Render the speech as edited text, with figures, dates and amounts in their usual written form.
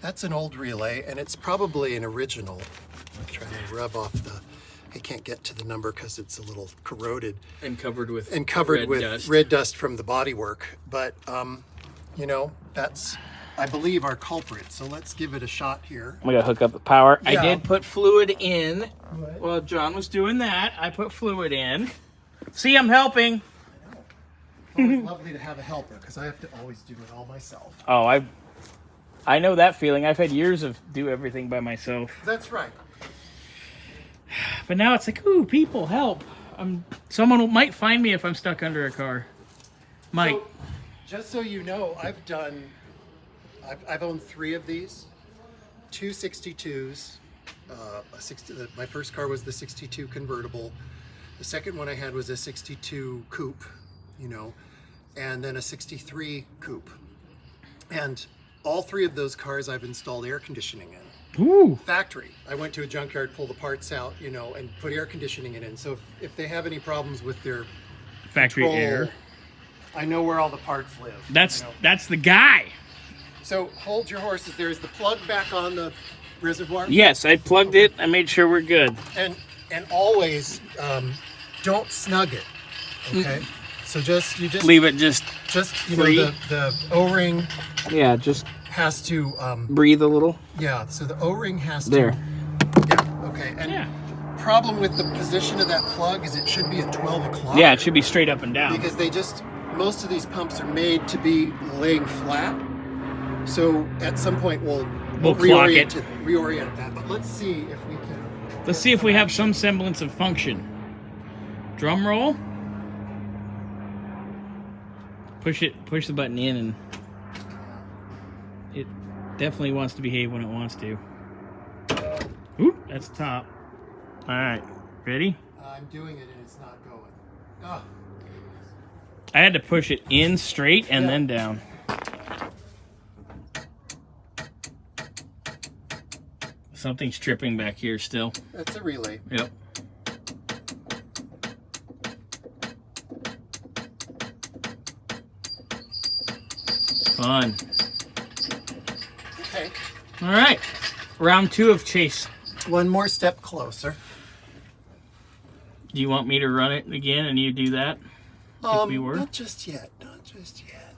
That's an old relay, and it's probably an original. I'm trying to rub off the, I can't get to the number because it's a little corroded. And covered with red dust from the bodywork. But, you know, that's, I believe, our culprit. So let's give it a shot here. We gotta hook up the power. Yeah. I did put fluid in. What? While John was doing that, I put fluid in. See, I'm helping. It's lovely to have a helper because I have to always do it all myself. Oh, I know that feeling. I've had years of do everything by myself. That's right. But now it's like, ooh, people, help. Someone might find me if I'm stuck under a car. Might. So, just so you know, I've owned 3 of these. 2 62s. My first car was the 62 Convertible. The second one I had was a 62 Coupe, you know, and then a 63 Coupe. And all 3 of those cars I've installed air conditioning in. Ooh. Factory. I went to a junkyard, pulled the parts out, you know, and put air conditioning in. So if they have any problems with their Factory control, air, I know where all the parts live. That's the guy. So hold your horses. There's the plug back on the reservoir. Yes, I plugged it. I made sure we're good. And always don't snug it. Okay. So you just leave it just you free. know the O-ring. Yeah, just has to breathe a little. Yeah. So the O-ring has to. There. Yeah. Okay. And problem with the position of that plug is it should be at 12 o'clock. Yeah, it should be straight up and down. Because most of these pumps are made to be laying flat. So at some point we'll reorient that. But let's see if we can. Let's see if we have some semblance of function. Drum roll. Push the button in, and it definitely wants to behave when it wants to. Ooh, that's the top. All right, ready? I'm doing it and it's not going. Oh. I had to push it in straight and then down. Something's tripping back here still. That's a relay. Yep. Fun. Okay. All right. Round 2 of chase. One more step closer. Do you want me to run it again and you do that? Not just yet. Not just yet.